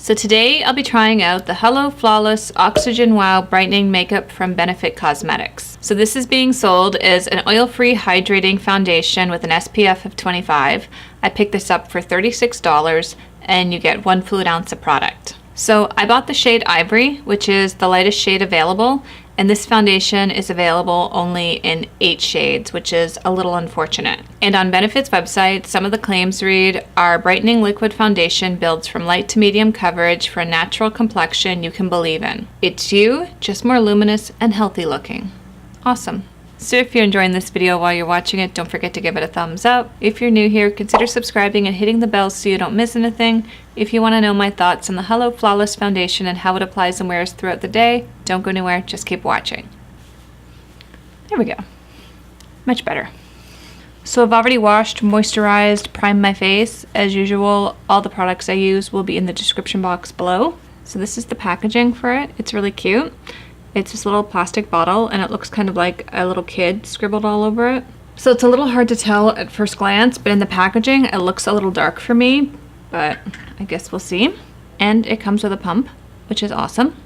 So today I'll be trying out the Hello Flawless Oxygen Wow Brightening Makeup from Benefit Cosmetics. So this is being sold as an oil-free hydrating foundation with an SPF of 25. I picked this up for $36 and you get 1 fluid ounce of product. So I bought the shade Ivory, which is the lightest shade available, and this foundation is available only in 8 shades, which is a little unfortunate. And on Benefit's website, some of the claims read, "Our brightening liquid foundation builds from light to medium coverage for a natural complexion you can believe in. It's you, just more luminous and healthy looking." Awesome. So if you're enjoying this video while you're watching it, don't forget to give it a thumbs up. If you're new here, consider subscribing and hitting the bell so you don't miss anything. If you want to know my thoughts on the Hello Flawless foundation and how it applies and wears throughout the day, don't go anywhere, just keep watching. There we go. Much better. So I've already washed, moisturized, primed my face. As usual, all the products I use will be in the description box below. So this is the packaging for it. It's really cute. It's this little plastic bottle and it looks kind of like a little kid scribbled all over it. So it's a little hard to tell at first glance, but in the packaging it looks a little dark for me, but I guess we'll see. And it comes with a pump, which is awesome.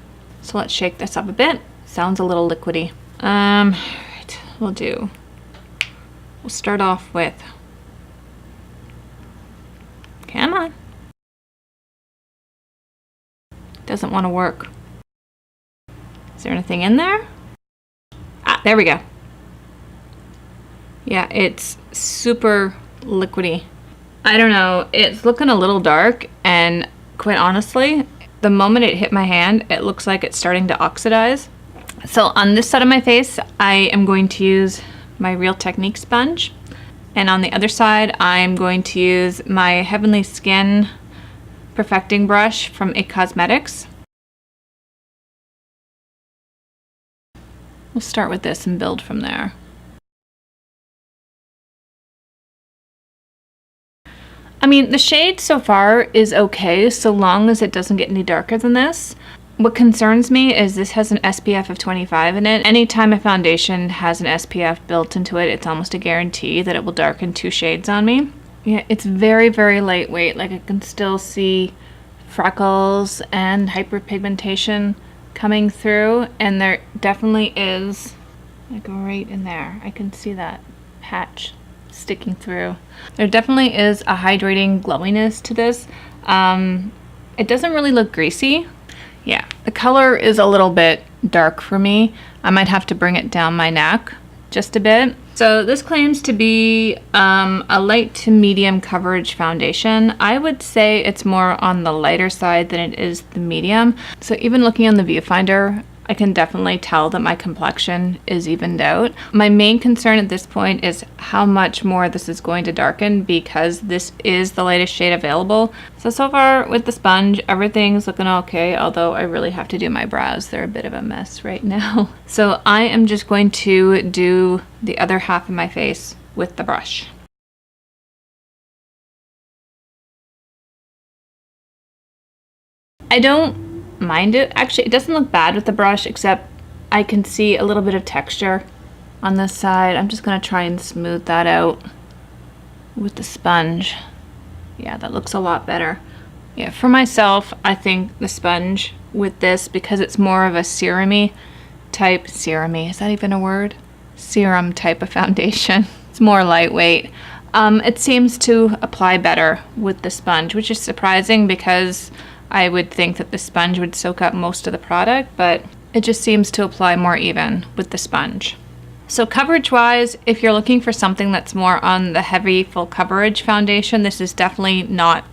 So let's shake this up a bit. Sounds a little liquidy. Right, we'll start off with, come on. Doesn't want to work. Is there anything in there? Ah, there we go. Yeah, it's super liquidy. I don't know, it's looking a little dark, and quite honestly, the moment it hit my hand, it looks like it's starting to oxidize. So on this side of my face, I am going to use my Real Technique sponge. And on the other side, I'm going to use my Heavenly Skin Perfecting Brush from IT Cosmetics. We'll start with this and build from there. I mean, the shade so far is okay, so long as it doesn't get any darker than this. What concerns me is this has an SPF of 25 in it. Anytime a foundation has an SPF built into it, it's almost a guarantee that it will darken 2 shades on me. Yeah, it's very, very lightweight. Like, I can still see freckles and hyperpigmentation coming through, and there definitely is, like right in there, I can see that patch sticking through. There definitely is a hydrating glowiness to this. It doesn't really look greasy. Yeah, the color is a little bit dark for me. I might have to bring it down my neck just a bit. So this claims to be a light to medium coverage foundation. I would say it's more on the lighter side than it is the medium. So even looking on the viewfinder, I can definitely tell that my complexion is evened out. My main concern at this point is how much more this is going to darken, because this is the lightest shade available. So far with the sponge, everything's looking okay, although I really have to do my brows. They're a bit of a mess right now. So I am just going to do the other half of my face with the brush. I don't mind it. Actually, it doesn't look bad with the brush, except I can see a little bit of texture on this side. I'm just going to try and smooth that out with the sponge. Yeah, that looks a lot better. Yeah, for myself, I think the sponge with this, because it's more of a serum-y type, serum-y, is that even a word? Serum type of foundation. It's more lightweight. It seems to apply better with the sponge, which is surprising because I would think that the sponge would soak up most of the product, but it just seems to apply more even with the sponge. So coverage wise, if you're looking for something that's more on the heavy full coverage foundation, this is definitely not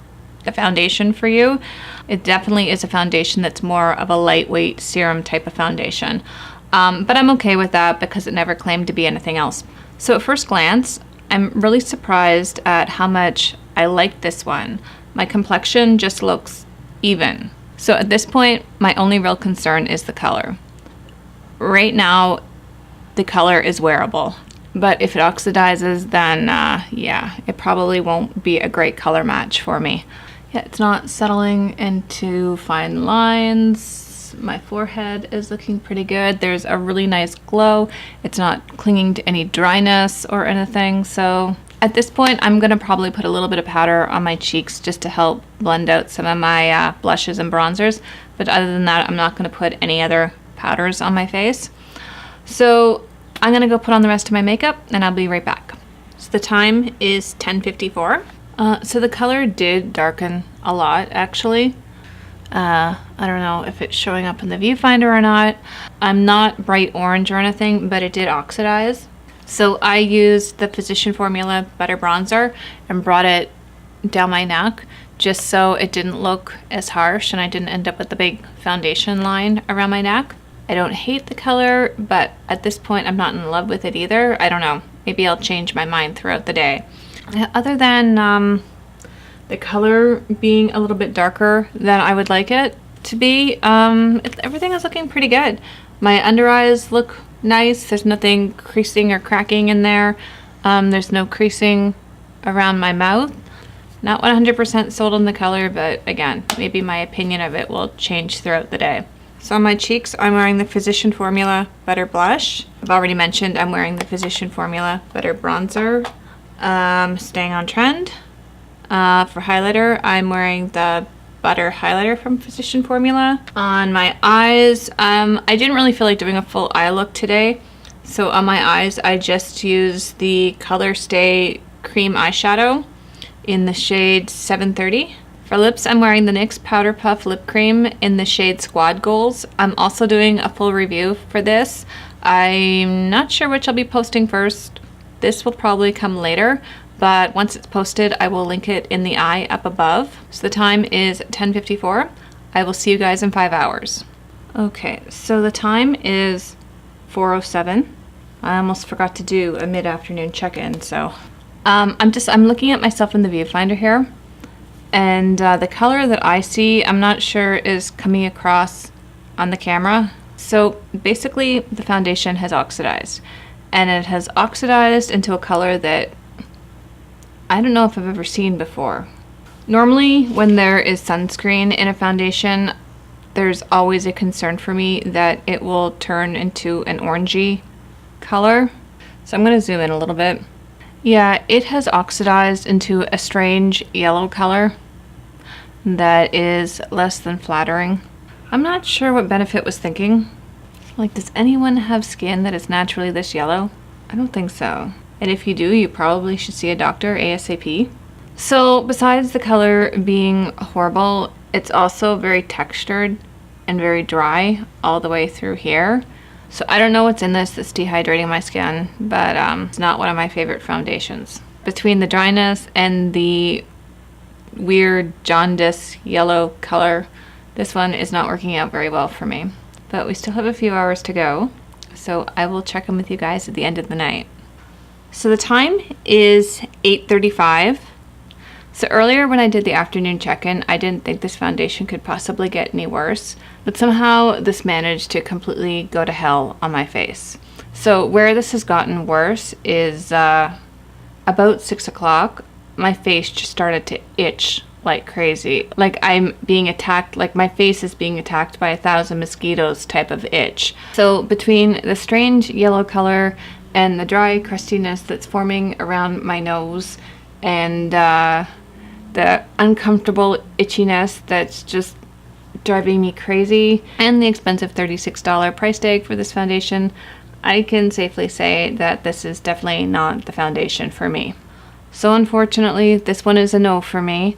the foundation for you. It definitely is a foundation that's more of a lightweight serum type of foundation. But I'm okay with that because it never claimed to be anything else. So at first glance, I'm really surprised at how much I like this one. My complexion just looks even. So at this point, my only real concern is the color. Right now, the color is wearable, but if it oxidizes, then yeah, it probably won't be a great color match for me. Yeah, it's not settling into fine lines. My forehead is looking pretty good. There's a really nice glow. It's not clinging to any dryness or anything, so At this point, I'm going to probably put a little bit of powder on my cheeks just to help blend out some of my blushes and bronzers. But other than that, I'm not going to put any other powders on my face. So I'm going to go put on the rest of my makeup and I'll be right back. So the time is 10:54. So the color did darken a lot, actually. I don't know if it's showing up in the viewfinder or not. I'm not bright orange or anything, but it did oxidize. So I used the Physician Formula Butter Bronzer and brought it down my neck just so it didn't look as harsh and I didn't end up with the big foundation line around my neck. I don't hate the color, but at this point I'm not in love with it either. I don't know. Maybe I'll change my mind throughout the day. Other than the color being a little bit darker than I would like it to be, everything is looking pretty good. My under eyes look nice. There's nothing creasing or cracking in there. There's no creasing around my mouth. Not 100% sold on the color, but again, maybe my opinion of it will change throughout the day. So on my cheeks, I'm wearing the Physician Formula Butter Blush. I've already mentioned I'm wearing the Physician Formula Butter Bronzer. Staying on trend. For highlighter, I'm wearing the Butter Highlighter from Physician Formula. On my eyes, I didn't really feel like doing a full eye look today. So on my eyes, I just used the Color Stay Cream Eyeshadow in the shade 730. For lips, I'm wearing the NYX Powder Puff Lip Cream in the shade Squad Goals. I'm also doing a full review for this. I'm not sure which I'll be posting first. This will probably come later, but once it's posted, I will link it in the eye up above. So the time is 10:54. I will see you guys in 5 hours. Okay, so the time is 4:07. I almost forgot to do a mid-afternoon check-in, so I'm looking at myself in the viewfinder here. And the color that I see, I'm not sure is coming across on the camera. So basically the foundation has oxidized, and it has oxidized into a color that I don't know if I've ever seen before. Normally when there is sunscreen in a foundation, there's always a concern for me that it will turn into an orangey color. So I'm going to zoom in a little bit. Yeah, it has oxidized into a strange yellow color that is less than flattering. I'm not sure what Benefit was thinking. Like, does anyone have skin that is naturally this yellow? I don't think so. And if you do, you probably should see a doctor ASAP. So besides the color being horrible, it's also very textured and very dry all the way through here. So I don't know what's in this that's dehydrating my skin, but it's not one of my favorite foundations. Between the dryness and the weird jaundice yellow color, this one is not working out very well for me. But we still have a few hours to go, so I will check in with you guys at the end of the night. So the time is 8:35. So earlier when I did the afternoon check-in, I didn't think this foundation could possibly get any worse, but somehow this managed to completely go to hell on my face. So where this has gotten worse is about 6 o'clock, my face just started to itch like crazy. Like I'm being attacked, like my face is being attacked by 1,000 mosquitoes type of itch. So between the strange yellow color and the dry crustiness that's forming around my nose and the uncomfortable itchiness that's just driving me crazy, and the expensive $36 price tag for this foundation, I can safely say that this is definitely not the foundation for me. So unfortunately, this one is a no for me,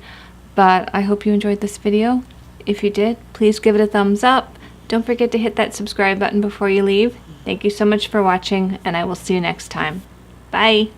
but I hope you enjoyed this video. If you did, please give it a thumbs up. Don't forget to hit that subscribe button before you leave. Thank you so much for watching, and I will see you next time. Bye!